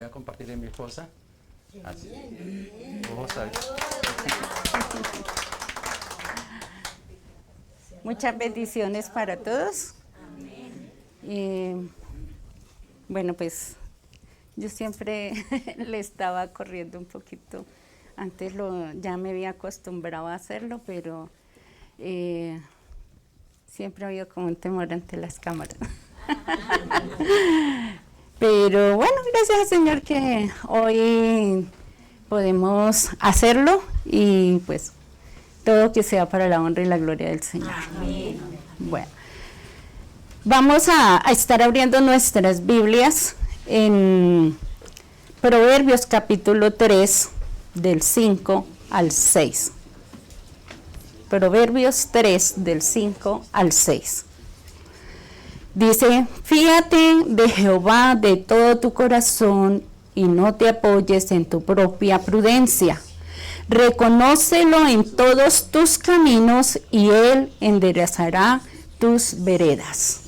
Voy a compartirle a mi esposa. Así. Vamos a ver. Muchas bendiciones para todos. Bueno, pues yo siempre le estaba corriendo un poquito. Antes ya me había acostumbrado a hacerlo, pero siempre había como un temor ante las cámaras. Pero bueno, gracias al Señor que hoy podemos hacerlo y pues todo que sea para la honra y la gloria del Señor. Amén. Bueno, vamos a estar abriendo nuestras Biblias en Proverbios capítulo 3 del 5 al 6. Proverbios 3 del 5 al 6. Dice, fíate de Jehová de todo tu corazón y no te apoyes en tu propia prudencia. Reconócelo en todos tus caminos y Él enderezará tus veredas.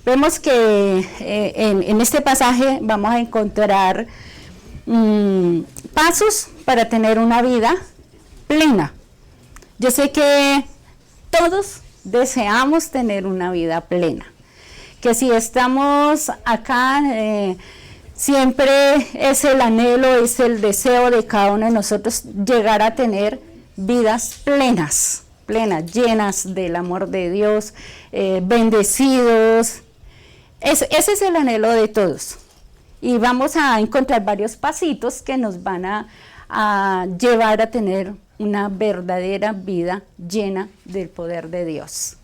Vemos que en este pasaje vamos a encontrar pasos para tener una vida plena. Yo sé que todos deseamos tener una vida plena. Que si estamos acá, siempre es el anhelo, es el deseo de cada uno de nosotros llegar a tener vidas plenas, llenas del amor de Dios, bendecidos. Ese es el anhelo de todos. Y vamos a encontrar varios pasitos que nos van a llevar a tener una verdadera vida llena del poder de Dios.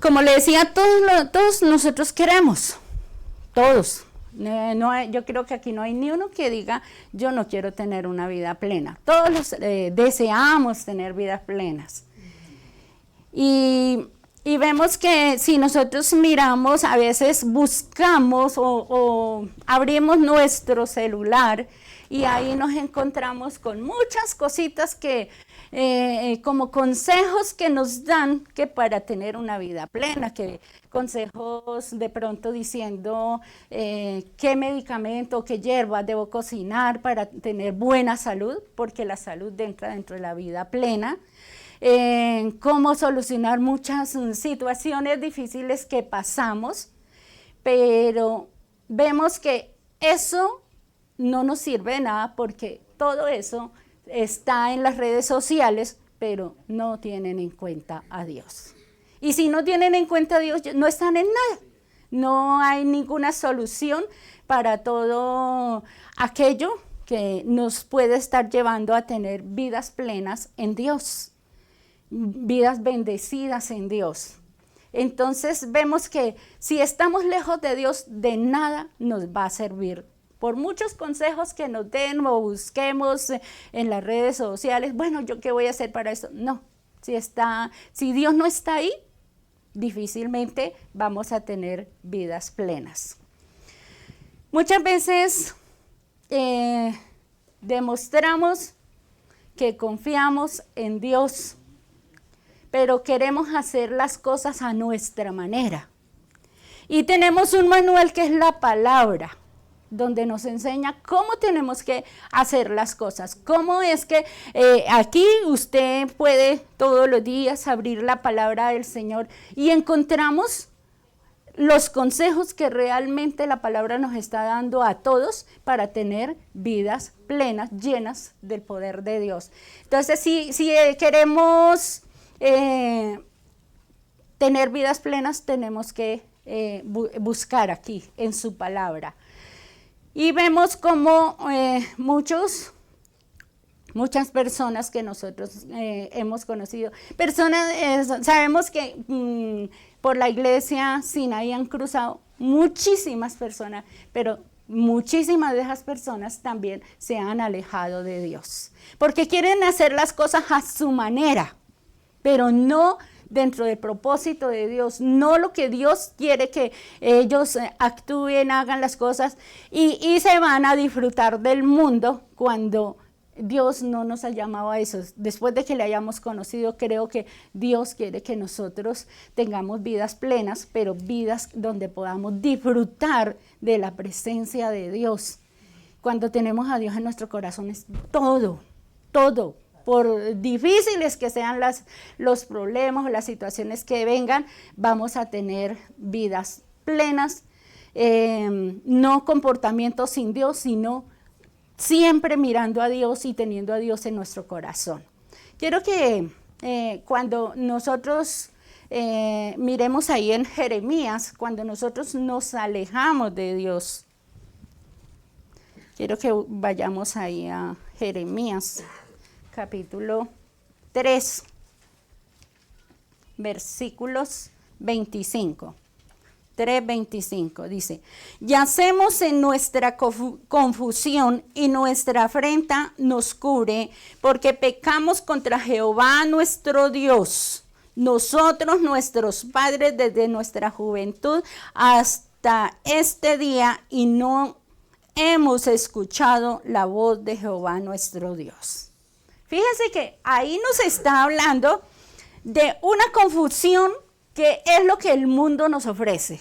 Como le decía, todos nosotros queremos, todos. Yo creo que aquí no hay ni uno que diga, yo no quiero tener una vida plena. Todos deseamos tener vidas plenas. Y vemos que si nosotros miramos, a veces buscamos o abrimos nuestro celular y ahí nos encontramos con muchas cositas que como consejos que nos dan que para tener una vida plena, que consejos de pronto diciendo qué medicamento, qué hierbas debo cocinar para tener buena salud, porque la salud entra dentro de la vida plena. Cómo solucionar muchas situaciones difíciles que pasamos, pero vemos que eso no nos sirve de nada porque todo eso está en las redes sociales, pero no tienen en cuenta a Dios. Y si no tienen en cuenta a Dios, no están en nada. No hay ninguna solución para todo aquello que nos puede estar llevando a tener vidas plenas en Dios, vidas bendecidas en Dios. Entonces vemos que si estamos lejos de Dios, de nada nos va a servir. Por muchos consejos que nos den o busquemos en las redes sociales, bueno, ¿yo qué voy a hacer para eso? No, si Dios no está ahí, difícilmente vamos a tener vidas plenas. Muchas veces demostramos que confiamos en Dios, pero queremos hacer las cosas a nuestra manera. Y tenemos un manual que es la palabra, donde nos enseña cómo tenemos que hacer las cosas, cómo es que aquí usted puede todos los días abrir la palabra del Señor y encontramos los consejos que realmente la palabra nos está dando a todos para tener vidas plenas, llenas del poder de Dios. Entonces, si queremos tener vidas plenas, tenemos que buscar aquí en su palabra. Y vemos como muchas personas que nosotros hemos conocido, sabemos que por la iglesia Sinaí han cruzado muchísimas personas, pero muchísimas de esas personas también se han alejado de Dios, porque quieren hacer las cosas a su manera, pero no dentro del propósito de Dios, no lo que Dios quiere que ellos actúen, hagan las cosas y se van a disfrutar del mundo cuando Dios no nos ha llamado a eso. Después de que le hayamos conocido, creo que Dios quiere que nosotros tengamos vidas plenas, pero vidas donde podamos disfrutar de la presencia de Dios. Cuando tenemos a Dios en nuestro corazón es todo, todo. Por difíciles que sean los problemas o las situaciones que vengan, vamos a tener vidas plenas, no comportamientos sin Dios, sino siempre mirando a Dios y teniendo a Dios en nuestro corazón. Quiero que cuando nosotros miremos ahí en Jeremías, cuando nosotros nos alejamos de Dios, quiero que vayamos ahí a Jeremías, capítulo 3, versículos 25. 3:25 dice: yacemos en nuestra confusión y nuestra afrenta nos cubre, porque pecamos contra Jehová nuestro Dios, nosotros nuestros padres desde nuestra juventud hasta este día, y no hemos escuchado la voz de Jehová nuestro Dios. Fíjense que ahí nos está hablando de una confusión que es lo que el mundo nos ofrece.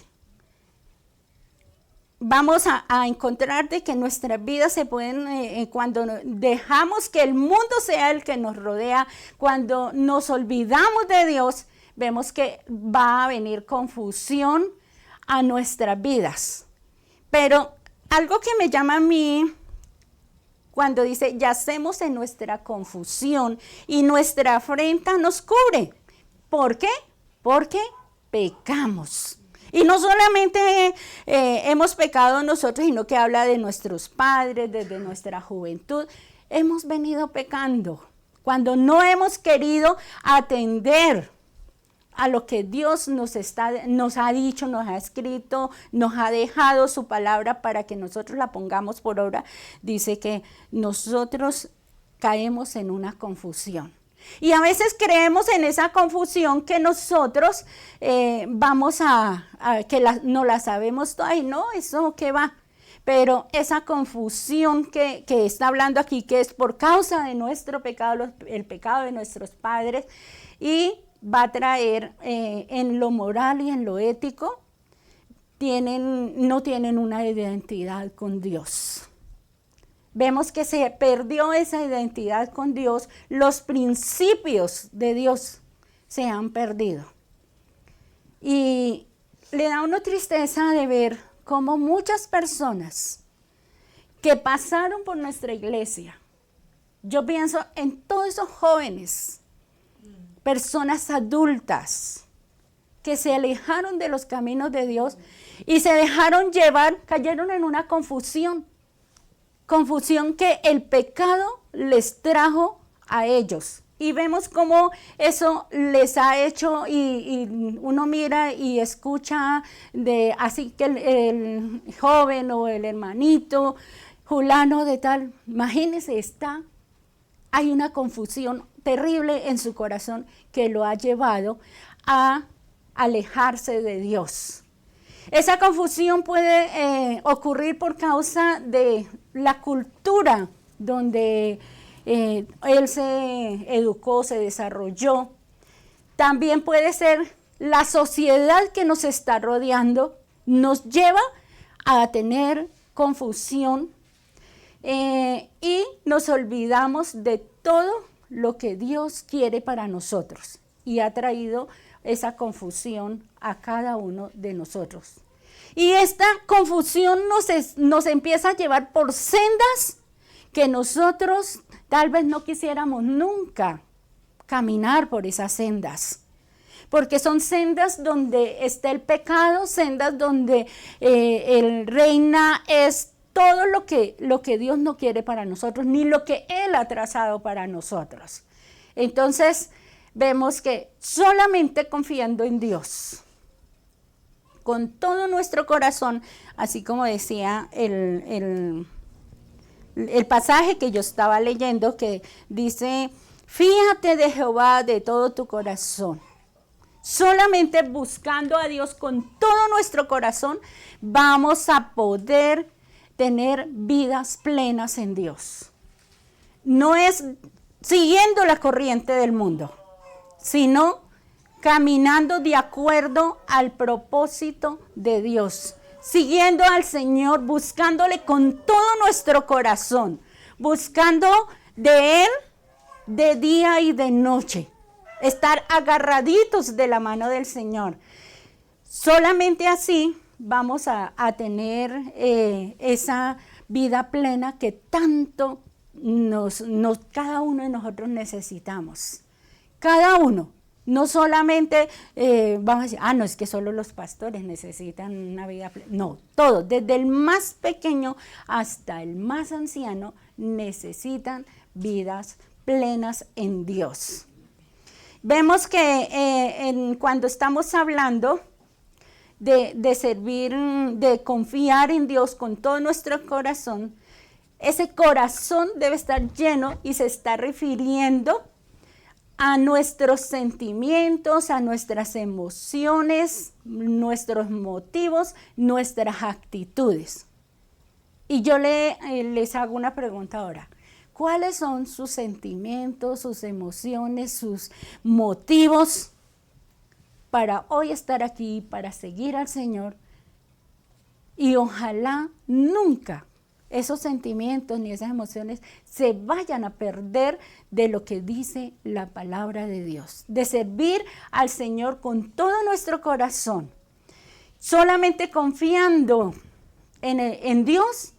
Vamos a encontrar de que nuestras vidas se pueden, cuando dejamos que el mundo sea el que nos rodea, cuando nos olvidamos de Dios, vemos que va a venir confusión a nuestras vidas. Pero algo que me llama a mí, cuando dice, yacemos en nuestra confusión y nuestra afrenta nos cubre. ¿Por qué? Porque pecamos. Y no solamente hemos pecado nosotros, sino que habla de nuestros padres, desde nuestra juventud. Hemos venido pecando cuando no hemos querido atender a lo que Dios nos ha dicho, nos ha escrito, nos ha dejado su palabra para que nosotros la pongamos por obra. Dice que nosotros caemos en una confusión. Y a veces creemos en esa confusión que nosotros vamos no la sabemos toda, y no, eso qué va. Pero esa confusión que está hablando aquí, que es por causa de nuestro pecado, el pecado de nuestros padres, y va a traer en lo moral y en lo ético, no tienen una identidad con Dios. Vemos que se perdió esa identidad con Dios, los principios de Dios se han perdido. Y le da una tristeza de ver cómo muchas personas que pasaron por nuestra iglesia, yo pienso en todos esos jóvenes, personas adultas, que se alejaron de los caminos de Dios y se dejaron llevar, cayeron en una confusión que el pecado les trajo a ellos. Y vemos cómo eso les ha hecho, y uno mira y escucha así que el joven o el hermanito, fulano de tal, imagínense, hay una confusión terrible en su corazón que lo ha llevado a alejarse de Dios. Esa confusión puede ocurrir por causa de la cultura donde él se educó, se desarrolló. También puede ser la sociedad que nos está rodeando, nos lleva a tener confusión y nos olvidamos de todo lo que Dios quiere para nosotros, y ha traído esa confusión a cada uno de nosotros. Y esta confusión nos empieza a llevar por sendas que nosotros tal vez no quisiéramos nunca caminar por esas sendas. Porque son sendas donde está el pecado, sendas donde el reina es todo lo que Dios no quiere para nosotros, ni lo que Él ha trazado para nosotros. Entonces, vemos que solamente confiando en Dios, con todo nuestro corazón, así como decía el pasaje que yo estaba leyendo, que dice, fíjate de Jehová de todo tu corazón. Solamente buscando a Dios con todo nuestro corazón, vamos a poder tener vidas plenas en Dios. no es siguiendo la corriente del mundo, sino caminando de acuerdo al propósito de Dios, siguiendo al Señor, buscándole con todo nuestro corazón, buscando de Él de día y de noche, estar agarraditos de la mano del Señor. Solamente así vamos a tener esa vida plena que tanto cada uno de nosotros necesitamos. Cada uno. No solamente vamos a decir, no, es que solo los pastores necesitan una vida plena. No, todos, desde el más pequeño hasta el más anciano, necesitan vidas plenas en Dios. Vemos que cuando estamos hablando de servir, de confiar en Dios con todo nuestro corazón, ese corazón debe estar lleno y se está refiriendo a nuestros sentimientos, a nuestras emociones, nuestros motivos, nuestras actitudes. Y yo les hago una pregunta ahora. ¿Cuáles son sus sentimientos, sus emociones, sus motivos para hoy estar aquí, para seguir al Señor? Y ojalá nunca esos sentimientos ni esas emociones se vayan a perder de lo que dice la palabra de Dios, de servir al Señor con todo nuestro corazón, solamente confiando en Dios.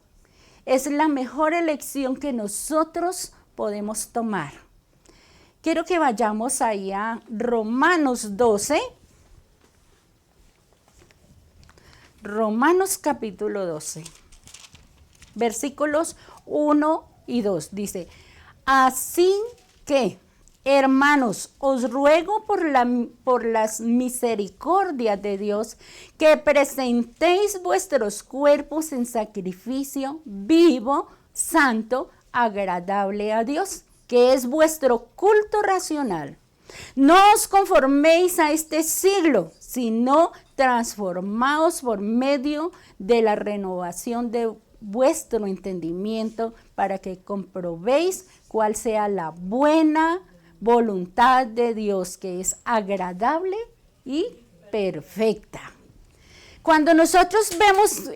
Es la mejor elección que nosotros podemos tomar. Quiero que vayamos ahí a Romanos 12. Romanos capítulo 12. Versículos 1 y 2. Dice, así que, hermanos, os ruego por las misericordias de Dios que presentéis vuestros cuerpos en sacrificio vivo, santo, agradable a Dios, que es vuestro culto racional. No os conforméis a este siglo, sino transformaos por medio de la renovación de vuestro entendimiento para que comprobéis cuál sea la buena voluntad de Dios, que es agradable y perfecta. Cuando nosotros vemos,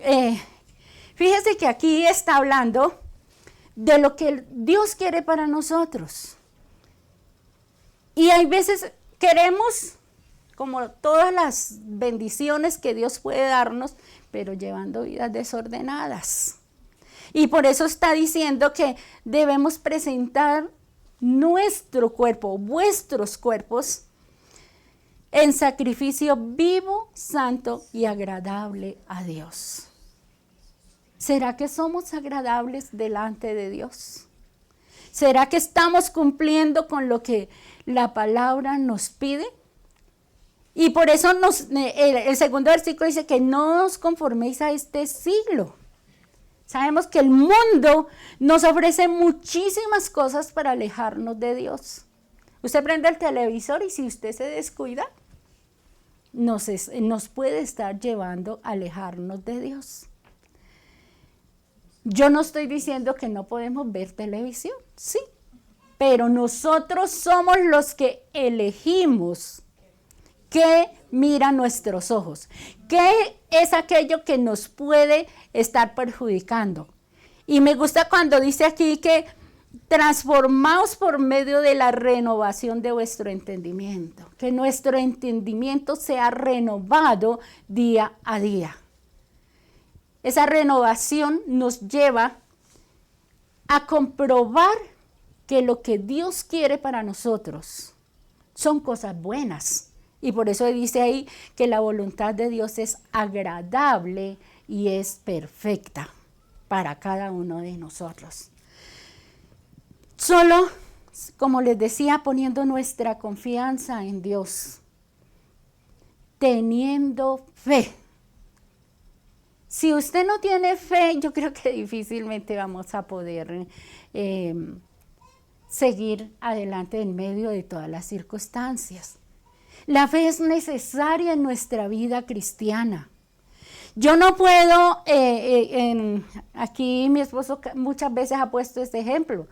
fíjese que aquí está hablando de lo que Dios quiere para nosotros. Y hay veces queremos, como todas las bendiciones que Dios puede darnos, pero llevando vidas desordenadas. Y por eso está diciendo que debemos presentar nuestro cuerpo, vuestros cuerpos, en sacrificio vivo, santo y agradable a Dios. ¿Será que somos agradables delante de Dios? ¿Será que estamos cumpliendo con lo que la palabra nos pide? Y por eso el segundo versículo dice que no os conforméis a este siglo. Sabemos que el mundo nos ofrece muchísimas cosas para alejarnos de Dios. Usted prende el televisor y si usted se descuida, nos puede estar llevando a alejarnos de Dios. Yo no estoy diciendo que no podemos ver televisión, sí, pero nosotros somos los que elegimos qué miran nuestros ojos, qué es aquello que nos puede estar perjudicando. Y me gusta cuando dice aquí que transformaos por medio de la renovación de vuestro entendimiento, que nuestro entendimiento sea renovado día a día. Esa renovación nos lleva a comprobar que lo que Dios quiere para nosotros son cosas buenas. Y por eso dice ahí que la voluntad de Dios es agradable y es perfecta para cada uno de nosotros. Solo, como les decía, poniendo nuestra confianza en Dios, teniendo fe. Si usted no tiene fe, yo creo que difícilmente vamos a poder seguir adelante en medio de todas las circunstancias. La fe es necesaria en nuestra vida cristiana. Yo no puedo, aquí mi esposo muchas veces ha puesto este ejemplo.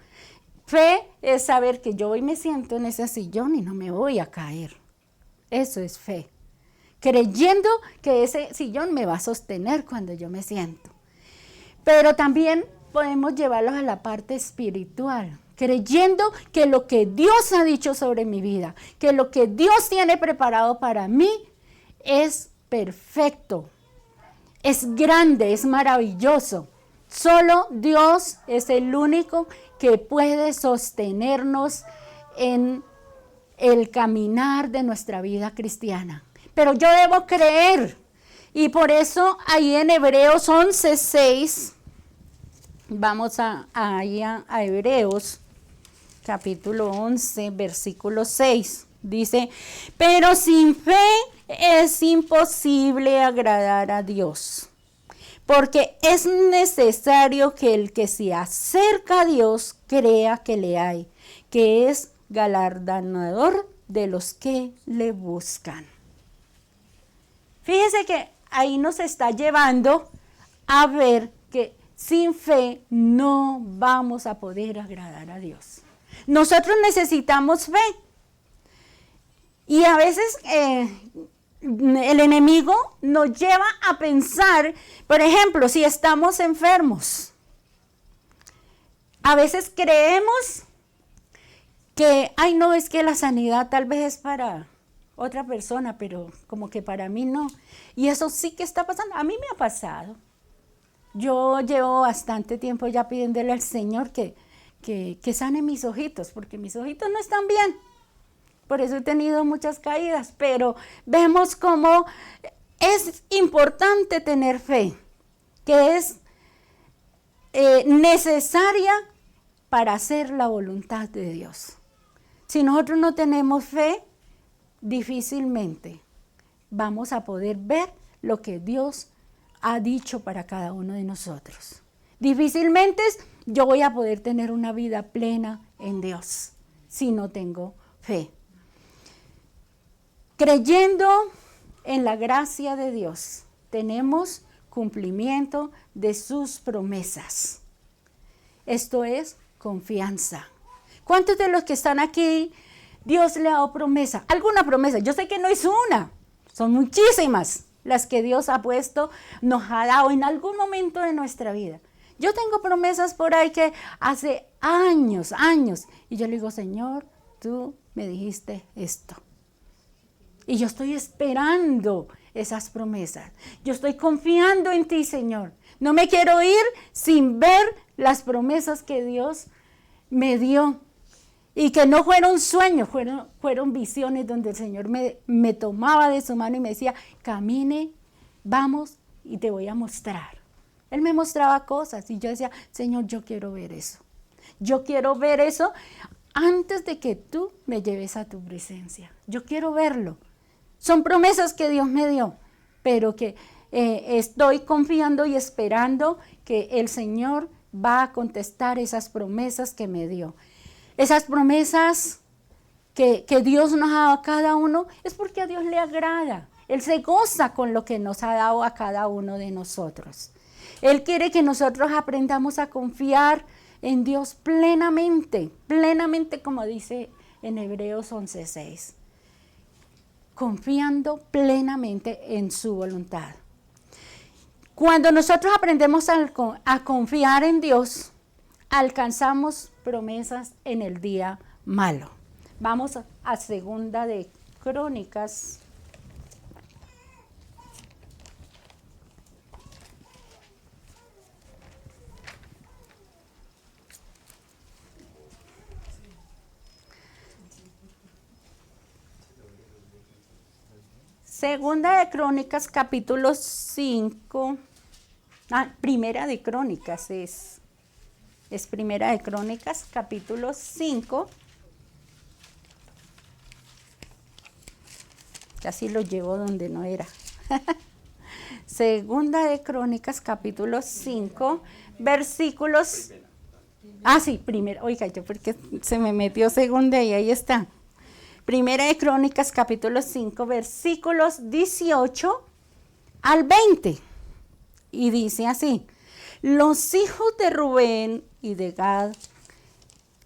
Fe es saber que yo hoy me siento en ese sillón y no me voy a caer. Eso es fe. Creyendo que ese sillón me va a sostener cuando yo me siento. Pero también podemos llevarlos a la parte espiritual, creyendo que lo que Dios ha dicho sobre mi vida, que lo que Dios tiene preparado para mí es perfecto, es grande, es maravilloso. Solo Dios es el único que puede sostenernos en el caminar de nuestra vida cristiana. Pero yo debo creer. Y por eso ahí en Hebreos 11:6, vamos a Hebreos capítulo 11, versículo 6. Dice, pero sin fe es imposible agradar a Dios. Porque es necesario que el que se acerca a Dios crea que le hay, que es galardonador de los que le buscan. Fíjese que ahí nos está llevando a ver que sin fe no vamos a poder agradar a Dios. Nosotros necesitamos fe. Y a veces el enemigo nos lleva a pensar, por ejemplo, si estamos enfermos. A veces creemos que, ay no, es que la sanidad tal vez es para otra persona, pero como que para mí no. Y eso sí que está pasando. A mí me ha pasado. Yo llevo bastante tiempo ya pidiéndole al Señor que sane mis ojitos, porque mis ojitos no están bien. Por eso he tenido muchas caídas, pero vemos cómo es importante tener fe, que es necesaria para hacer la voluntad de Dios. Si nosotros no tenemos fe, difícilmente vamos a poder ver lo que Dios ha dicho para cada uno de nosotros. Difícilmente yo voy a poder tener una vida plena en Dios si no tengo fe. Creyendo en la gracia de Dios, tenemos cumplimiento de sus promesas. Esto es confianza. ¿Cuántos de los que están aquí, Dios le ha dado promesa? ¿Alguna promesa? Yo sé que no es una, son muchísimas las que Dios ha puesto, nos ha dado en algún momento de nuestra vida. Yo tengo promesas por ahí que hace años, y yo le digo, Señor, tú me dijiste esto. Y yo estoy esperando esas promesas. Yo estoy confiando en ti, Señor. No me quiero ir sin ver las promesas que Dios me dio. Y que no fueron sueños, fueron visiones donde el Señor me tomaba de su mano y me decía, camine, vamos y te voy a mostrar. Él me mostraba cosas y yo decía, Señor, yo quiero ver eso. Yo quiero ver eso antes de que tú me lleves a tu presencia. Yo quiero verlo. Son promesas que Dios me dio, pero que estoy confiando y esperando que el Señor va a contestar esas promesas que me dio. Esas promesas que Dios nos ha dado a cada uno es porque a Dios le agrada. Él se goza con lo que nos ha dado a cada uno de nosotros. Él quiere que nosotros aprendamos a confiar en Dios plenamente, como dice en Hebreos 11:6. Confiando plenamente en su voluntad. Cuando nosotros aprendemos a confiar en Dios, alcanzamos promesas en el día malo. Vamos a Segunda de Crónicas. Segunda de Crónicas, capítulo 5. Primera de Crónicas es Primera de Crónicas, capítulo 5. Casi lo llevo donde no era. Segunda de Crónicas, capítulo 5, versículos. Primera. Oiga, yo porque se me metió segunda y ahí está. Primera de Crónicas, capítulo 5, versículos 18 al 20. Y dice así, los hijos de Rubén y de Gad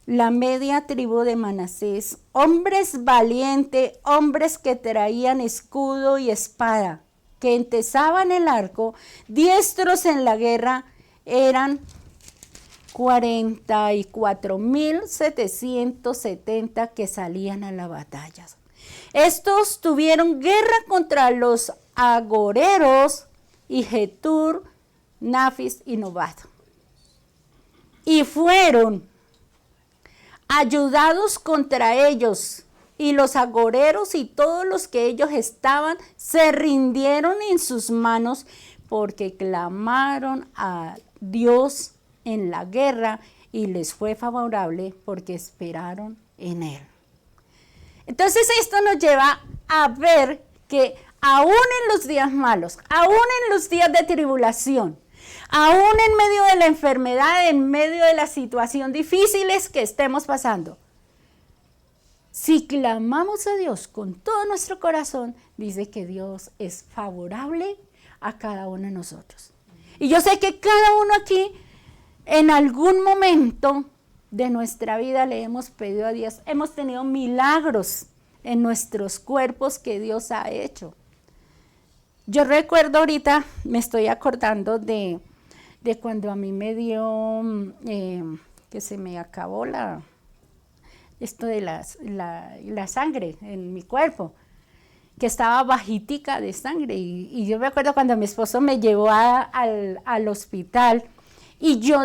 la media tribu de Manasés, hombres valientes, hombres que traían escudo y espada, que entesaban el arco, diestros en la guerra, eran 44,770 que salían a la batalla. Estos tuvieron guerra contra los agoreros y Getur, Nafis y Nobad. Y fueron ayudados contra ellos, y los agoreros y todos los que ellos estaban se rindieron en sus manos, porque clamaron a Dios en la guerra y les fue favorable porque esperaron en Él. Entonces esto nos lleva a ver que aún en los días malos, aún en los días de tribulación, aún en medio de la enfermedad, en medio de la situación difíciles que estemos pasando, si clamamos a Dios con todo nuestro corazón, dice que Dios es favorable a cada uno de nosotros. Y yo sé que cada uno aquí, en algún momento de nuestra vida, le hemos pedido a Dios, hemos tenido milagros en nuestros cuerpos que Dios ha hecho. Yo recuerdo ahorita, me estoy acordando de cuando a mí me dio, que se me acabó esto de la sangre en mi cuerpo, que estaba bajitica de sangre. Y yo me acuerdo cuando mi esposo me llevó al hospital, y yo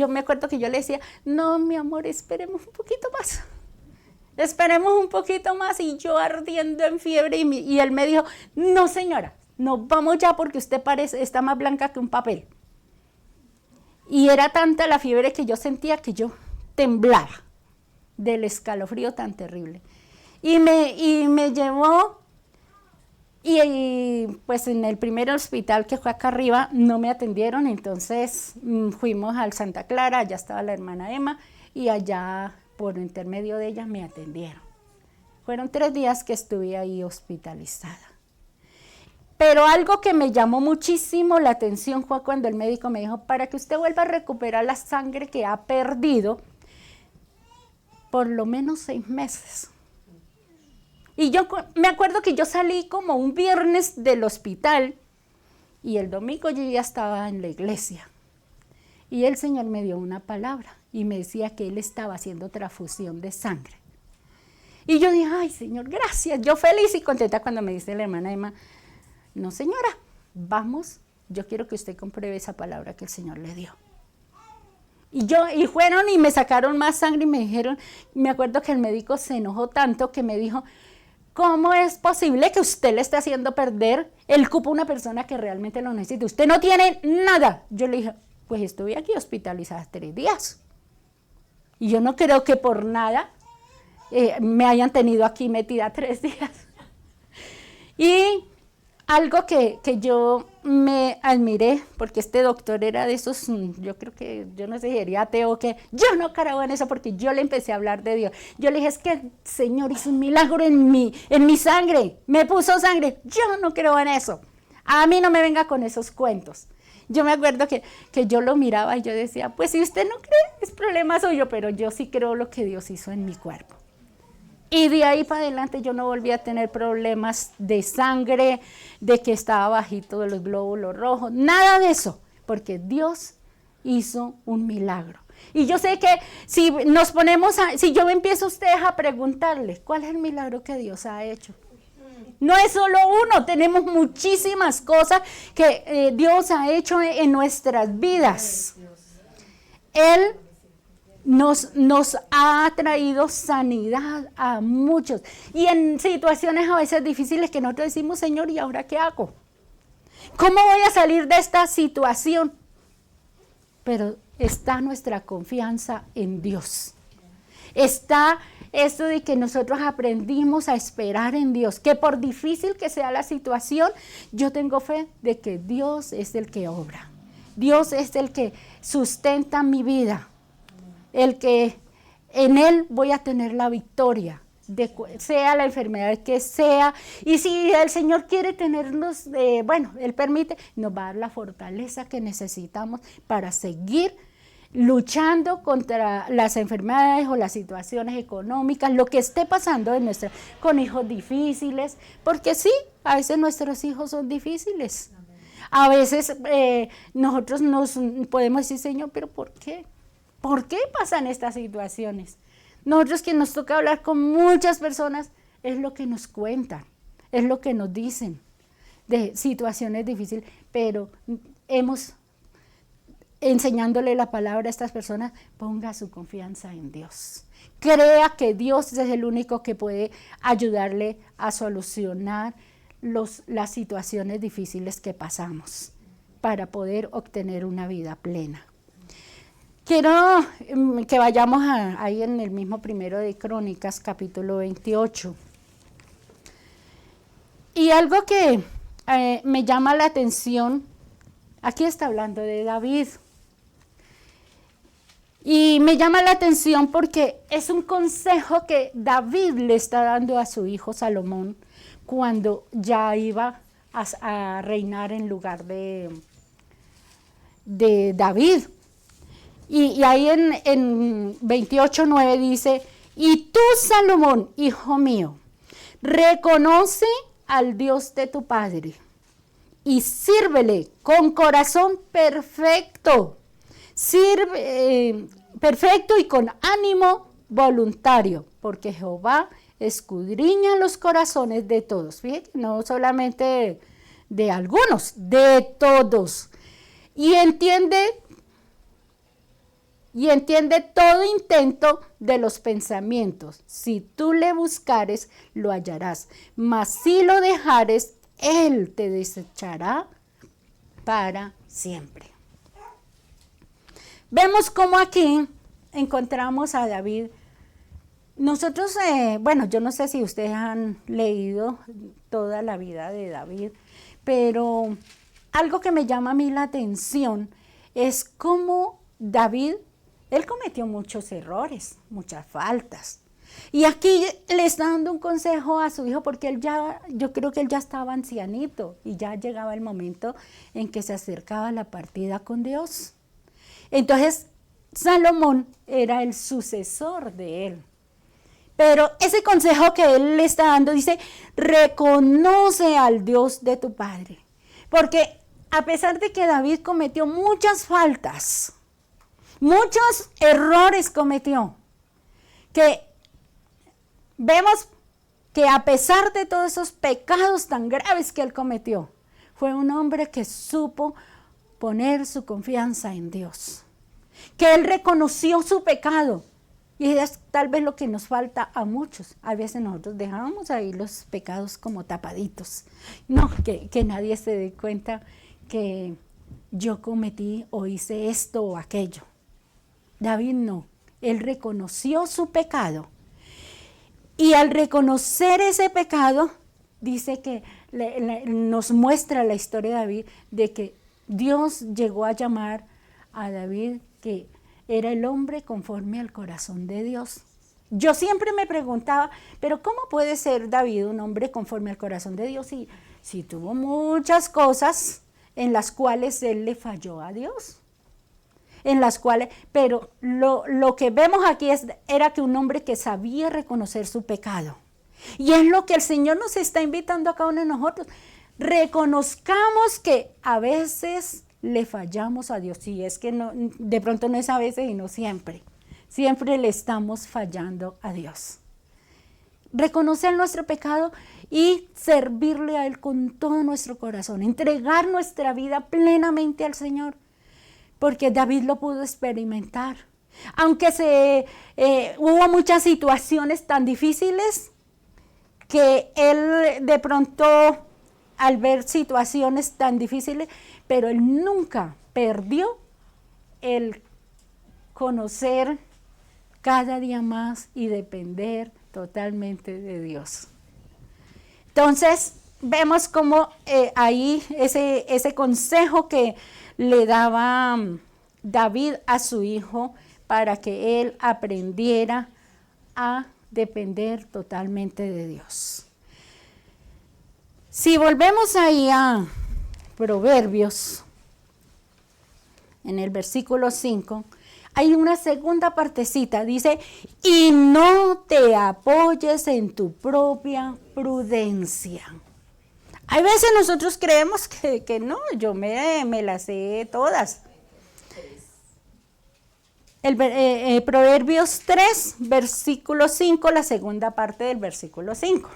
me acuerdo que yo le decía, no, mi amor, esperemos un poquito más. Esperemos un poquito más, y yo ardiendo en fiebre, y él me dijo, no señora, nos vamos ya porque usted está más blanca que un papel. Y era tanta la fiebre que yo sentía que yo temblaba del escalofrío tan terrible. Y me llevó, y pues en el primer hospital que fue acá arriba no me atendieron, entonces fuimos al Santa Clara, allá estaba la hermana Emma, y allá por intermedio de ella me atendieron. Fueron 3 días que estuve ahí hospitalizada. Pero algo que me llamó muchísimo la atención fue cuando el médico me dijo, para que usted vuelva a recuperar la sangre que ha perdido, por lo menos 6 meses. Y yo me acuerdo que yo salí como un viernes del hospital, y el domingo yo ya estaba en la iglesia. Y el Señor me dio una palabra, y me decía que Él estaba haciendo transfusión de sangre. Y yo dije, ay Señor, gracias. Yo feliz y contenta cuando me dice la hermana Emma, no señora, vamos, yo quiero que usted compruebe esa palabra que el Señor le dio. Y fueron y me sacaron más sangre y me dijeron, me acuerdo que el médico se enojó tanto que me dijo, ¿cómo es posible que usted le esté haciendo perder el cupo a una persona que realmente lo necesita? Usted no tiene nada. Yo le dije, pues estuve aquí hospitalizada 3 días. Y yo no creo que por nada me hayan tenido aquí metida 3 días. Y algo que yo me admiré, porque este doctor era de esos, yo creo que, yo no sé si sería ateo, que yo no creo en eso, porque yo le empecé a hablar de Dios. Yo le dije, es que el Señor hizo un milagro en mi sangre, me puso sangre, yo no creo en eso. A mí no me venga con esos cuentos. Yo me acuerdo que yo lo miraba y yo decía, pues si usted no cree, es problema suyo, pero yo sí creo lo que Dios hizo en mi cuerpo. Y de ahí para adelante yo no volví a tener problemas de sangre, de que estaba bajito de los glóbulos rojos, nada de eso, porque Dios hizo un milagro. Y yo sé que si yo empiezo a ustedes a preguntarles, ¿cuál es el milagro que Dios ha hecho? No es solo uno, tenemos muchísimas cosas que Dios ha hecho en nuestras vidas. Él nos ha traído sanidad a muchos. Y en situaciones a veces difíciles que nosotros decimos, Señor, ¿y ahora qué hago? ¿Cómo voy a salir de esta situación? Pero está nuestra confianza en Dios. Está esto de que nosotros aprendimos a esperar en Dios, que por difícil que sea la situación, yo tengo fe de que Dios es el que obra. Dios es el que sustenta mi vida. El que en Él voy a tener la victoria, sea la enfermedad que sea. Y si el Señor quiere tenernos, Él permite, nos va a dar la fortaleza que necesitamos para seguir luchando contra las enfermedades o las situaciones económicas, lo que esté pasando con hijos difíciles, porque sí, a veces nuestros hijos son difíciles. A veces nosotros nos podemos decir, Señor, pero ¿por qué? ¿Por qué pasan estas situaciones? Nosotros que nos toca hablar con muchas personas, es lo que nos cuentan, es lo que nos dicen de situaciones difíciles, pero hemos enseñándole la palabra a estas personas, ponga su confianza en Dios. Crea que Dios es el único que puede ayudarle a solucionar las situaciones difíciles que pasamos para poder obtener una vida plena. Quiero que vayamos ahí en el mismo primero de Crónicas, capítulo 28. Y algo que me llama la atención, aquí está hablando de David. Y me llama la atención porque es un consejo que David le está dando a su hijo Salomón cuando ya iba a reinar en lugar de David. Y ahí en 28:9 dice, y tú, Salomón, hijo mío, reconoce al Dios de tu padre y sírvele con corazón perfecto. Perfecto y con ánimo voluntario, porque Jehová escudriña los corazones de todos. Fíjate, no solamente de algunos, de todos. Y entiende todo intento de los pensamientos. Si tú le buscares, lo hallarás. Mas si lo dejares, él te desechará para siempre. Vemos cómo aquí encontramos a David. Nosotros, yo no sé si ustedes han leído toda la vida de David, pero algo que me llama a mí la atención es cómo David, él cometió muchos errores, muchas faltas. Y aquí le está dando un consejo a su hijo porque yo creo que él ya estaba ancianito y ya llegaba el momento en que se acercaba la partida con Dios. Entonces, Salomón era el sucesor de él. Pero ese consejo que él le está dando dice, reconoce al Dios de tu padre. Porque a pesar de que David cometió muchas faltas, muchos errores cometió, que vemos que a pesar de todos esos pecados tan graves que él cometió, fue un hombre que supo poner su confianza en Dios, que él reconoció su pecado, y es tal vez lo que nos falta a muchos. A veces nosotros dejamos ahí los pecados como tapaditos, no, que nadie se dé cuenta que yo cometí o hice esto o aquello. David no, él reconoció su pecado, y al reconocer ese pecado, dice que nos muestra la historia de David, de que Dios llegó a llamar a David que era el hombre conforme al corazón de Dios. Yo siempre me preguntaba, pero ¿cómo puede ser David un hombre conforme al corazón de Dios si tuvo muchas cosas en las cuales él le falló a Dios? Pero lo que vemos aquí era que un hombre que sabía reconocer su pecado. Y es lo que el Señor nos está invitando a cada uno de nosotros. Reconozcamos que a veces le fallamos a Dios. Y es que no, de pronto no es a veces y no siempre. Siempre le estamos fallando a Dios. Reconocer nuestro pecado y servirle a Él con todo nuestro corazón. Entregar nuestra vida plenamente al Señor. Porque David lo pudo experimentar. Aunque hubo muchas situaciones tan difíciles que él de pronto, al ver situaciones tan difíciles, pero él nunca perdió el conocer cada día más y depender totalmente de Dios. Entonces, vemos cómo ahí ese consejo que le daba David a su hijo para que él aprendiera a depender totalmente de Dios. Si volvemos ahí a Proverbios, en el versículo 5, hay una segunda partecita, dice, y no te apoyes en tu propia prudencia. Hay veces nosotros creemos que no, yo me las sé todas. Proverbios 3, versículo 5, la segunda parte del versículo 5.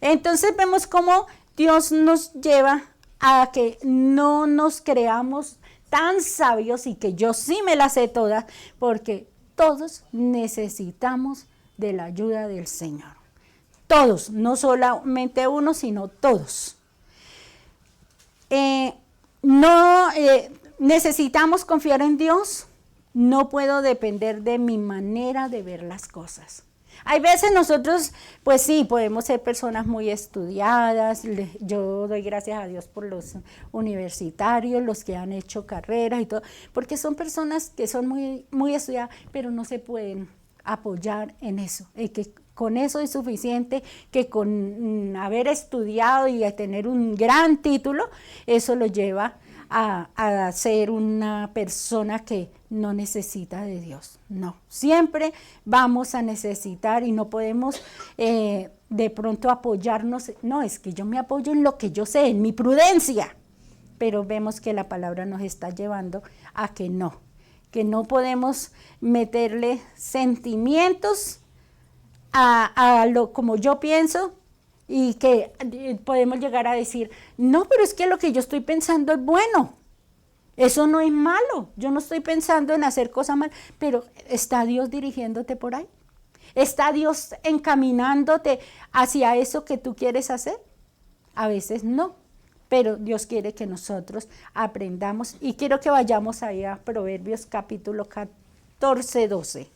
Entonces vemos cómo Dios nos lleva a que no nos creamos tan sabios y que yo sí me las sé todas, porque todos necesitamos de la ayuda del Señor. Todos, no solamente uno, sino todos. Necesitamos confiar en Dios. No puedo depender de mi manera de ver las cosas. Hay veces nosotros, pues sí, podemos ser personas muy estudiadas. Yo doy gracias a Dios por los universitarios, los que han hecho carreras y todo, porque son personas que son muy, muy estudiadas, pero no se pueden apoyar en eso. Que con eso es suficiente, que con haber estudiado y a tener un gran título, eso lo lleva a ser una persona que no necesita de Dios. No, siempre vamos a necesitar y no podemos de pronto apoyarnos. No, es que yo me apoyo en lo que yo sé, en mi prudencia. Pero vemos que la palabra nos está llevando a que no podemos meterle sentimientos a lo como yo pienso, y que podemos llegar a decir, no, pero es que lo que yo estoy pensando es bueno, eso no es malo, yo no estoy pensando en hacer cosas mal, pero ¿está Dios dirigiéndote por ahí? ¿Está Dios encaminándote hacia eso que tú quieres hacer? A veces no, pero Dios quiere que nosotros aprendamos, y quiero que vayamos ahí a Proverbios capítulo 14, 12.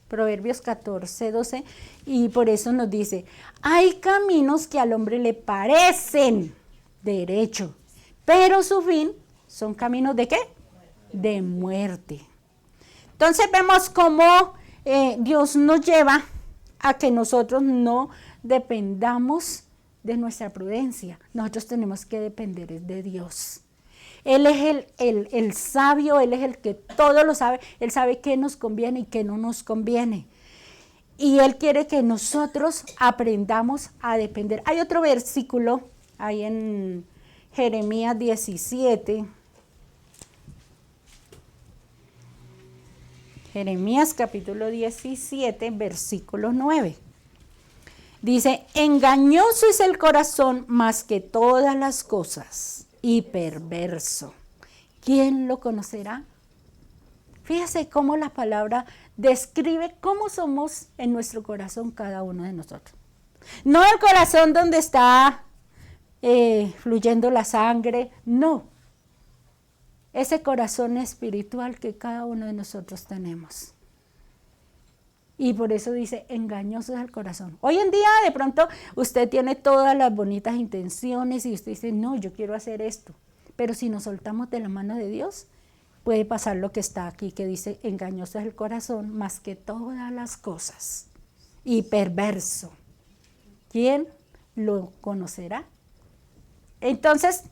Proverbios 14, 12, y por eso nos dice, hay caminos que al hombre le parecen derecho, pero su fin son caminos ¿de qué? De muerte. Entonces vemos cómo Dios nos lleva a que nosotros no dependamos de nuestra prudencia. Nosotros tenemos que depender de Dios. Él es el sabio, Él es el que todo lo sabe. Él sabe qué nos conviene y qué no nos conviene. Y Él quiere que nosotros aprendamos a depender. Hay otro versículo ahí en Jeremías 17. Jeremías capítulo 17, versículo 9. Dice, engañoso es el corazón más que todas las cosas, y perverso. ¿Quién lo conocerá? Fíjese cómo la palabra describe cómo somos en nuestro corazón cada uno de nosotros. No el corazón donde está fluyendo la sangre, no. Ese corazón espiritual que cada uno de nosotros tenemos. Y por eso dice, engañoso es el corazón. Hoy en día de pronto usted tiene todas las bonitas intenciones y usted dice, no, yo quiero hacer esto. Pero si nos soltamos de la mano de Dios, puede pasar lo que está aquí, que dice, engañoso es el corazón más que todas las cosas. Y perverso. ¿Quién lo conocerá? Entonces,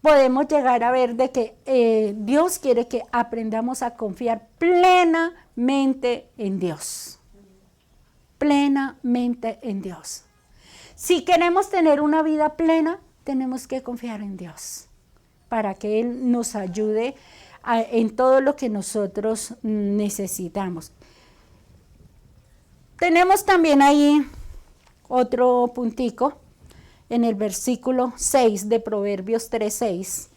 podemos llegar a ver de que Dios quiere que aprendamos a confiar plenamente en Dios. Plenamente en Dios. Si queremos tener una vida plena, tenemos que confiar en Dios para que Él nos ayude en todo lo que nosotros necesitamos. Tenemos también ahí otro puntico en el versículo 6 de Proverbios 3:6,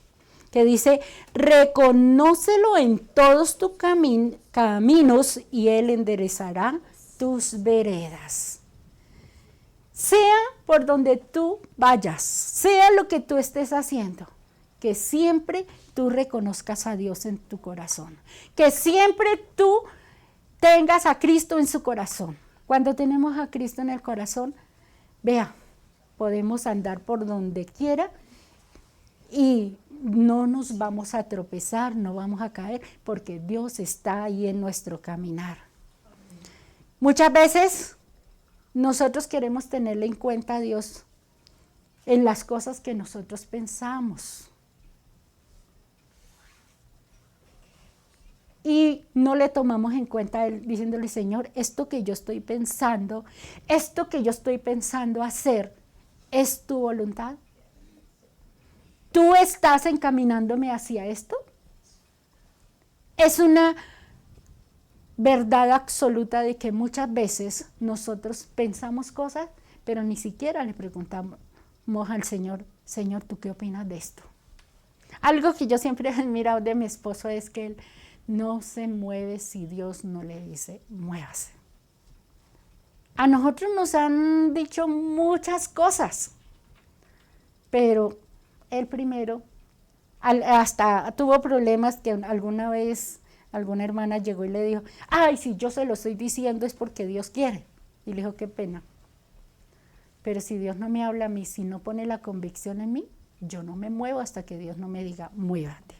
que dice, reconócelo en todos tus caminos y Él enderezará tus veredas. Sea por donde tú vayas, sea lo que tú estés haciendo, que siempre tú reconozcas a Dios en tu corazón, que siempre tú tengas a Cristo en su corazón. Cuando tenemos a Cristo en el corazón, vea, podemos andar por donde quiera y no nos vamos a tropezar, no vamos a caer, porque Dios está ahí en nuestro caminar. Muchas veces nosotros queremos tenerle en cuenta a Dios en las cosas que nosotros pensamos. y no le tomamos en cuenta a Él, diciéndole, Señor, esto que yo estoy pensando hacer, ¿es tu voluntad? ¿Tú estás encaminándome hacia esto? Es una verdad absoluta de que muchas veces nosotros pensamos cosas, pero ni siquiera le preguntamos al Señor, Señor, ¿tú qué opinas de esto? Algo que yo siempre he admirado de mi esposo es que él no se mueve si Dios no le dice, muévase. A nosotros nos han dicho muchas cosas, pero él primero, hasta tuvo problemas que alguna vez alguna hermana llegó y le dijo, ay, si yo se lo estoy diciendo es porque Dios quiere. Y le dijo, qué pena. Pero si Dios no me habla a mí, si no pone la convicción en mí, yo no me muevo hasta que Dios no me diga, muévate.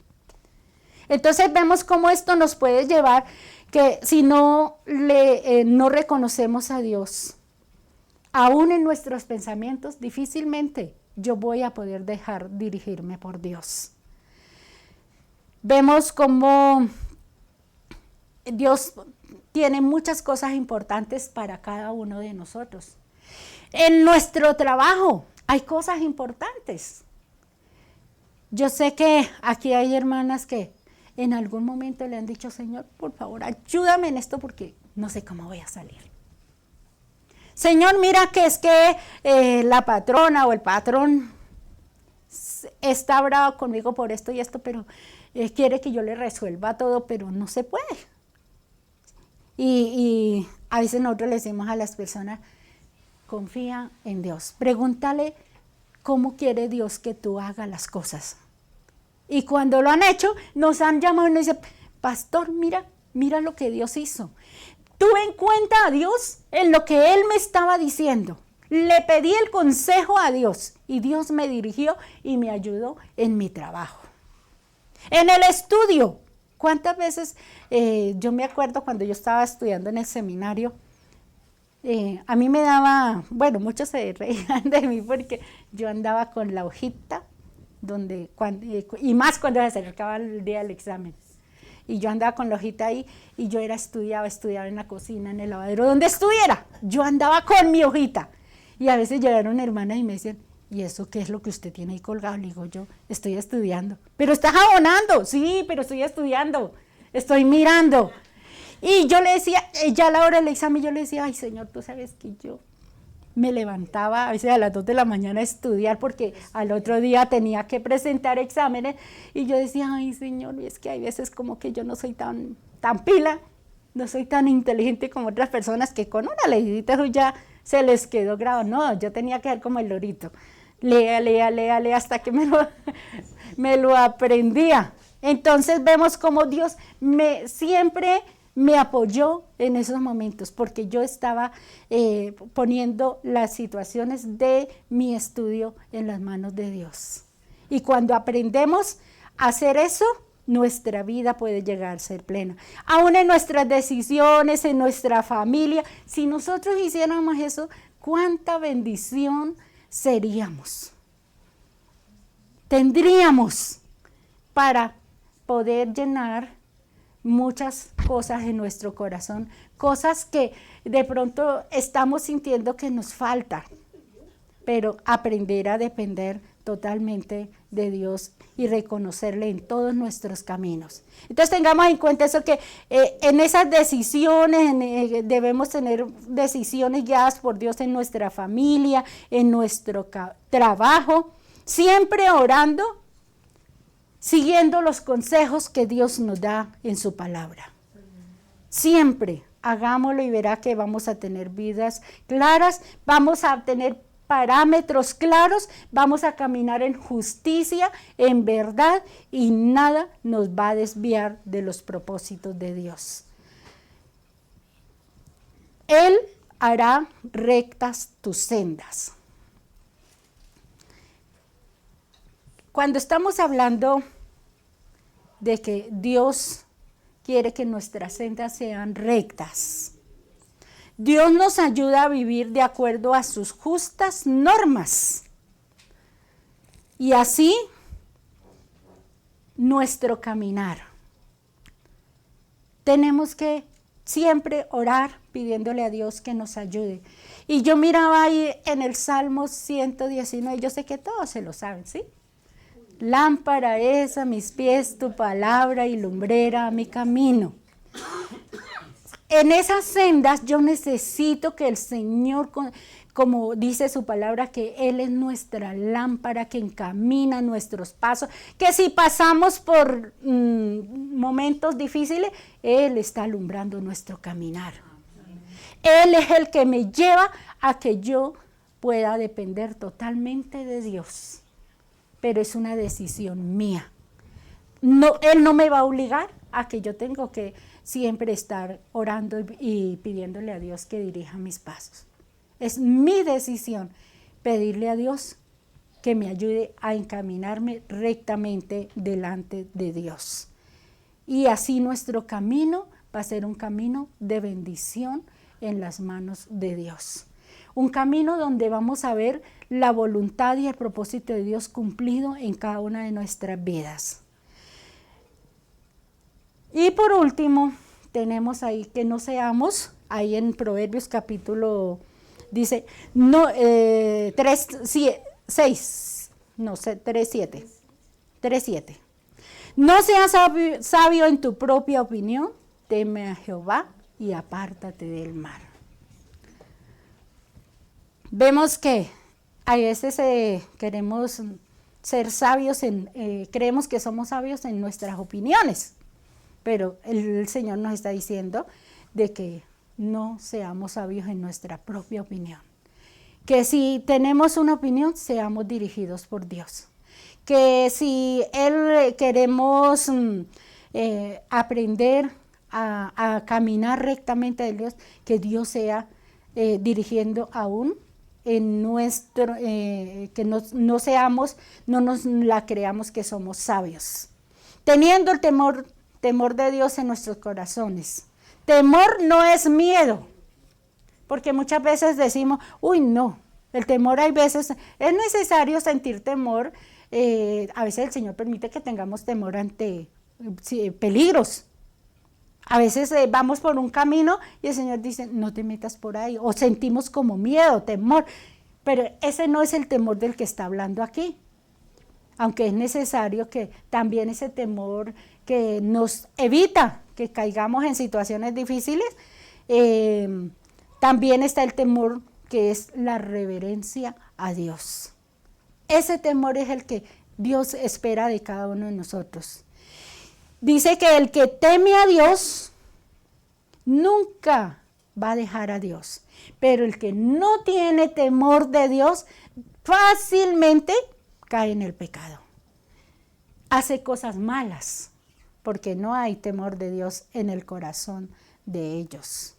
Entonces vemos cómo esto nos puede llevar que si no reconocemos a Dios, aún en nuestros pensamientos, difícilmente yo voy a poder dejar dirigirme por Dios. Vemos cómo Dios tiene muchas cosas importantes para cada uno de nosotros. En nuestro trabajo hay cosas importantes. Yo sé que aquí hay hermanas que en algún momento le han dicho, Señor, por favor, ayúdame en esto porque no sé cómo voy a salir. Señor, mira que es que la patrona o el patrón está bravo conmigo por esto y esto, pero quiere que yo le resuelva todo, pero no se puede. Y a veces nosotros le decimos a las personas, confía en Dios, pregúntale cómo quiere Dios que tú hagas las cosas. Y cuando lo han hecho, nos han llamado y nos dicen, pastor, mira lo que Dios hizo. Tuve en cuenta a Dios en lo que Él me estaba diciendo. Le pedí el consejo a Dios y Dios me dirigió y me ayudó en mi trabajo. En el estudio, ¿cuántas veces yo me acuerdo cuando yo estaba estudiando en el seminario? A mí me daba, bueno, muchos se reían de mí porque yo andaba con la hojita, y más cuando se acercaba el día del examen. Y yo andaba con la hojita ahí y yo estudiaba en la cocina, en el lavadero, donde estuviera. Yo andaba con mi hojita. Y a veces llegaron hermanas y me decían, ¿y eso qué es lo que usted tiene ahí colgado? Le digo yo, estoy estudiando. ¿Pero estás abonando? Sí, pero estoy estudiando, estoy mirando. Y yo le decía, ya a la hora del examen, yo le decía, ay Señor, tú sabes que yo me levantaba a veces a las 2 de la mañana a estudiar porque al otro día tenía que presentar exámenes y yo decía, ay Señor, es que hay veces como que yo no soy tan pila, no soy tan inteligente como otras personas que con una leidita eso ya se les quedó grabado. No, yo tenía que ser como el lorito, lea hasta que me lo aprendía. Entonces vemos cómo Dios siempre me apoyó en esos momentos, porque yo estaba poniendo las situaciones de mi estudio en las manos de Dios. Y cuando aprendemos a hacer eso, nuestra vida puede llegar a ser plena. Aún en nuestras decisiones, en nuestra familia, si nosotros hiciéramos eso, ¿cuánta bendición seríamos? Tendríamos para poder llenar muchas cosas en nuestro corazón, cosas que de pronto estamos sintiendo que nos falta, pero aprender a depender totalmente de Dios y reconocerle en todos nuestros caminos. Entonces tengamos en cuenta eso, que en esas decisiones debemos tener decisiones guiadas por Dios en nuestra familia, en nuestro trabajo, siempre orando, siguiendo los consejos que Dios nos da en su palabra. Siempre hagámoslo y verá que vamos a tener vidas claras, vamos a tener parámetros claros, vamos a caminar en justicia, en verdad, y nada nos va a desviar de los propósitos de Dios. Él hará rectas tus sendas. Cuando estamos hablando de que Dios quiere que nuestras sendas sean rectas, Dios nos ayuda a vivir de acuerdo a sus justas normas. Y así nuestro caminar tenemos que siempre orar pidiéndole a Dios que nos ayude. Y yo miraba ahí en el Salmo 119, yo sé que todos se lo saben, ¿sí? Lámpara es a mis pies tu palabra y lumbrera a mi camino. En esas sendas yo necesito que el Señor, como dice su palabra, que Él es nuestra lámpara que encamina nuestros pasos, que si pasamos por momentos difíciles, Él está alumbrando nuestro caminar. Él es el que me lleva a que yo pueda depender totalmente de Dios. Pero es una decisión mía. No, Él no me va a obligar a que yo tengo que siempre estar orando y pidiéndole a Dios que dirija mis pasos. Es mi decisión pedirle a Dios que me ayude a encaminarme rectamente delante de Dios. Y así nuestro camino va a ser un camino de bendición en las manos de Dios. Un camino donde vamos a ver la voluntad y el propósito de Dios cumplido en cada una de nuestras vidas. Y por último, tenemos ahí que no seamos, ahí en Proverbios capítulo, dice, 3:7. No seas sabio en tu propia opinión, teme a Jehová y apártate del mal. Vemos que a veces queremos ser sabios, creemos que somos sabios en nuestras opiniones, pero el Señor nos está diciendo de que no seamos sabios en nuestra propia opinión. Que si tenemos una opinión, seamos dirigidos por Dios. Que si queremos aprender a caminar rectamente de Dios, que Dios sea dirigiendo aún en nuestro, que no nos la creamos que somos sabios. Teniendo el temor de Dios en nuestros corazones. Temor no es miedo, porque muchas veces decimos, uy, no, el temor hay veces, es necesario sentir temor, a veces el Señor permite que tengamos temor ante peligros. A veces vamos por un camino y el Señor dice, no te metas por ahí, o sentimos como miedo, temor, pero ese no es el temor del que está hablando aquí. Aunque es necesario que también ese temor que nos evita que caigamos en situaciones difíciles, también está el temor que es la reverencia a Dios. Ese temor es el que Dios espera de cada uno de nosotros. Dice que el que teme a Dios nunca va a dejar a Dios, pero el que no tiene temor de Dios fácilmente cae en el pecado. Hace cosas malas porque no hay temor de Dios en el corazón de ellos.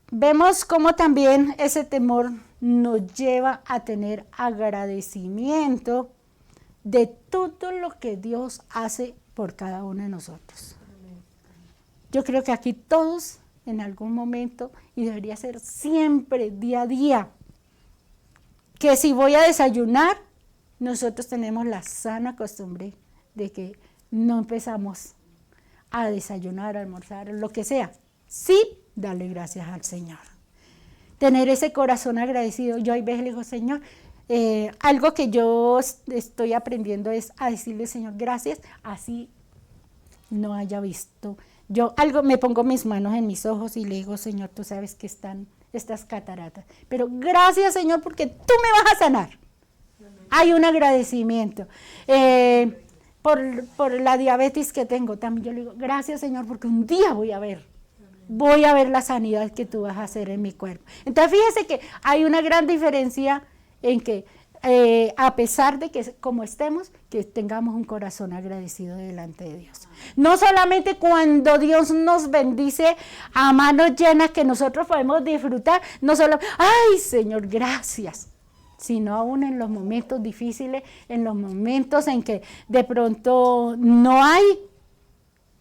Vemos cómo también ese temor nos lleva a tener agradecimiento de todo lo que Dios hace por cada uno de nosotros. Yo creo que aquí todos en algún momento, y debería ser siempre, día a día, que si voy a desayunar, nosotros tenemos la sana costumbre de que no empezamos a desayunar, a almorzar, lo que sea, sí darle gracias al Señor. Tener ese corazón agradecido. Yo hay veces le digo, Señor, algo que yo estoy aprendiendo es a decirle, Señor, gracias, así no haya visto. Yo me pongo mis manos en mis ojos y le digo, Señor, tú sabes que están estas cataratas, pero gracias, Señor, porque tú me vas a sanar. Hay un agradecimiento. Por la diabetes que tengo, también yo le digo, gracias, Señor, porque un día voy a ver la sanidad que tú vas a hacer en mi cuerpo. Entonces, fíjese que hay una gran diferencia en que, a pesar de que como estemos, que tengamos un corazón agradecido delante de Dios. No solamente cuando Dios nos bendice a manos llenas que nosotros podemos disfrutar, no solo, ay, Señor, gracias, sino aún en los momentos difíciles, en los momentos en que de pronto no hay,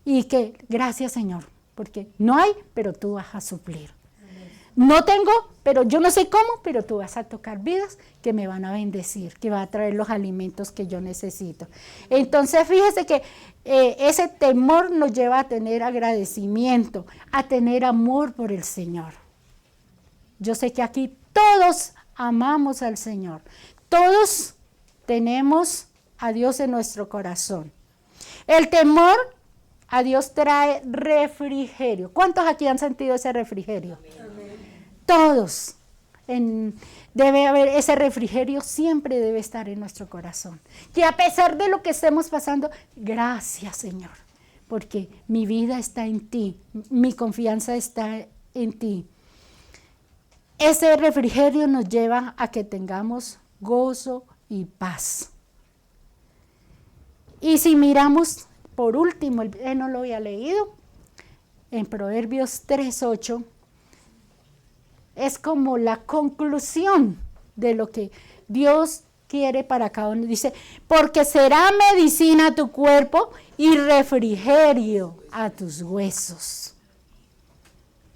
y que gracias, Señor, porque no hay, pero tú vas a suplir. no tengo, pero yo no sé cómo, pero tú vas a tocar vidas que me van a bendecir, que va a traer los alimentos que yo necesito. Entonces, fíjese que ese temor nos lleva a tener agradecimiento, a tener amor por el Señor. Yo sé que aquí todos amamos al Señor. Todos tenemos a Dios en nuestro corazón. El temor a Dios trae refrigerio. ¿Cuántos aquí han sentido ese refrigerio? Amén. Todos. Debe haber ese refrigerio, siempre debe estar en nuestro corazón. Que a pesar de lo que estemos pasando, gracias Señor, porque mi vida está en ti, mi confianza está en ti. Ese refrigerio nos lleva a que tengamos gozo y paz. Y si miramos, por último, no lo había leído, en Proverbios 3:8, es como la conclusión de lo que Dios quiere para cada uno. Dice, porque será medicina a tu cuerpo y refrigerio a tus huesos.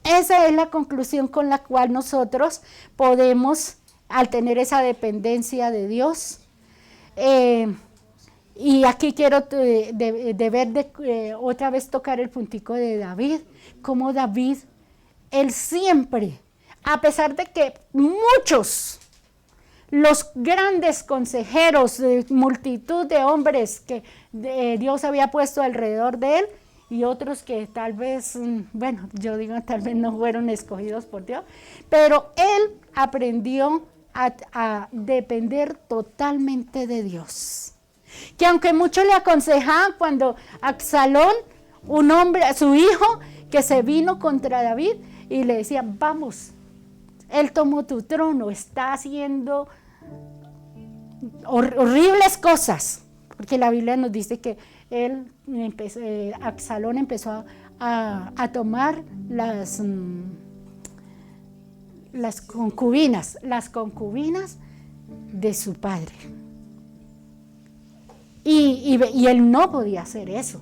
Esa es la conclusión con la cual nosotros podemos, al tener esa dependencia de Dios, y aquí quiero otra vez tocar el puntico de David, como David, él siempre, a pesar de que muchos, los grandes consejeros, multitud de hombres que Dios había puesto alrededor de él, y otros que tal vez, bueno, yo digo tal vez no fueron escogidos por Dios, pero él aprendió a depender totalmente de Dios. Que aunque muchos le aconsejaban cuando Absalón, un hombre, su hijo, que se vino contra David y le decía, vamos, él tomó tu trono, está haciendo horribles cosas, porque la Biblia nos dice que Absalón empezó a tomar las concubinas de su padre. Y él no podía hacer eso.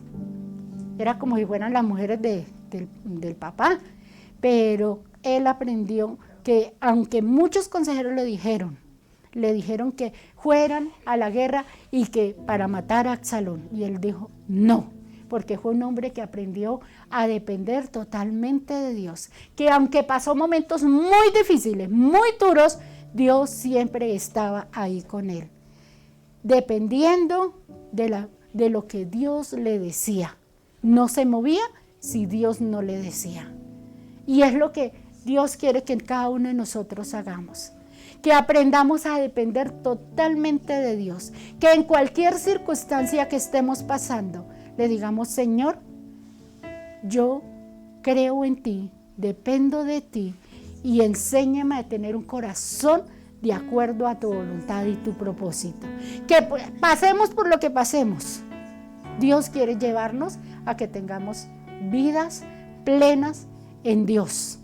Era como si fueran las mujeres del papá. Pero él aprendió que, aunque muchos consejeros le dijeron que fueran a la guerra y que para matar a Absalón. Y él dijo, no, porque fue un hombre que aprendió a depender totalmente de Dios. Que aunque pasó momentos muy difíciles, muy duros, Dios siempre estaba ahí con él. Dependiendo de lo que Dios le decía. No se movía si Dios no le decía. Y es lo que Dios quiere que cada uno de nosotros hagamos. Que aprendamos a depender totalmente de Dios. Que en cualquier circunstancia que estemos pasando, le digamos, Señor, yo creo en ti, dependo de ti y enséñame a tener un corazón de acuerdo a tu voluntad y tu propósito. Que pasemos por lo que pasemos. Dios quiere llevarnos a que tengamos vidas plenas en Dios.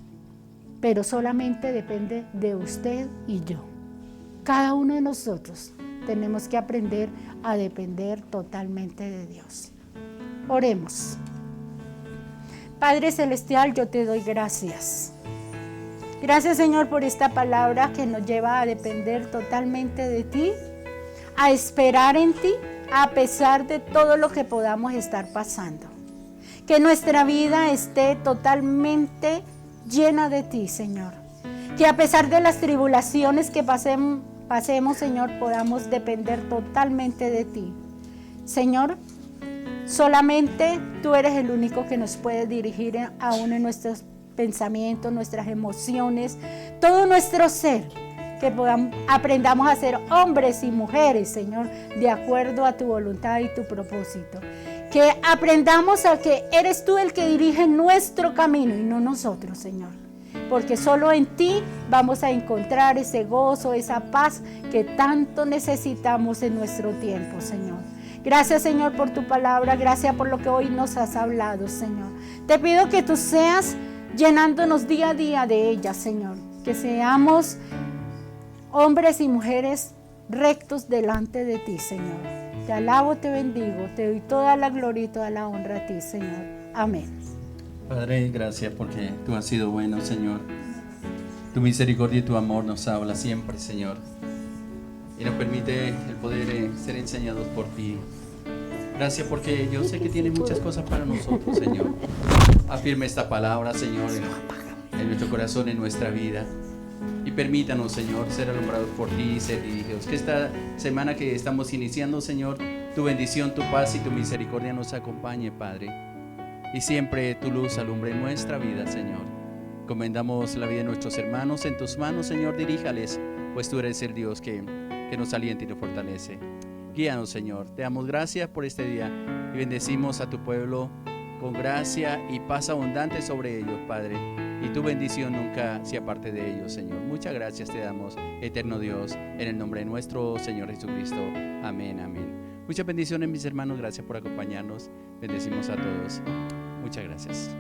Pero solamente depende de usted y yo. Cada uno de nosotros tenemos que aprender a depender totalmente de Dios. Oremos. Padre Celestial, yo te doy gracias. Gracias, Señor, por esta palabra que nos lleva a depender totalmente de ti, a esperar en ti, a pesar de todo lo que podamos estar pasando. Que nuestra vida esté totalmente llena de ti, Señor. Que a pesar de las tribulaciones que pasemos, Señor, podamos depender totalmente de ti. Señor, solamente tú eres el único que nos puede dirigir a uno de nuestros pensamientos, nuestras emociones, todo nuestro ser, que aprendamos a ser hombres y mujeres, Señor, de acuerdo a tu voluntad y tu propósito. Que aprendamos a que eres tú el que dirige nuestro camino y no nosotros, Señor. Porque solo en ti vamos a encontrar ese gozo, esa paz que tanto necesitamos en nuestro tiempo, Señor. Gracias, Señor, por tu palabra. Gracias por lo que hoy nos has hablado, Señor. Te pido que tú seas llenándonos día a día de ella, Señor. Que seamos hombres y mujeres rectos delante de ti, Señor. Te alabo, te bendigo, te doy toda la gloria y toda la honra a ti, Señor. Amén. Padre, gracias porque tú has sido bueno, Señor. Tu misericordia y tu amor nos habla siempre, Señor, y nos permite el poder ser enseñados por ti. Gracias porque yo sé que tienes muchas cosas para nosotros, Señor. Afirme esta palabra, Señor, en nuestro corazón, en nuestra vida. Y permítanos, Señor, ser alumbrados por ti y ser dirigidos. Que esta semana que estamos iniciando, Señor, tu bendición, tu paz y tu misericordia nos acompañe, Padre. Y siempre tu luz alumbre nuestra vida, Señor. Encomendamos la vida de nuestros hermanos en tus manos, Señor, diríjales, pues tú eres el Dios que nos alienta y nos fortalece. Guíanos, Señor. Te damos gracias por este día y bendecimos a tu pueblo con gracia y paz abundante sobre ellos, Padre. Y tu bendición nunca se aparte de ellos, Señor. Muchas gracias te damos, eterno Dios, en el nombre de nuestro Señor Jesucristo. Amén, amén. Muchas bendiciones, mis hermanos. Gracias por acompañarnos. Bendecimos a todos. Muchas gracias.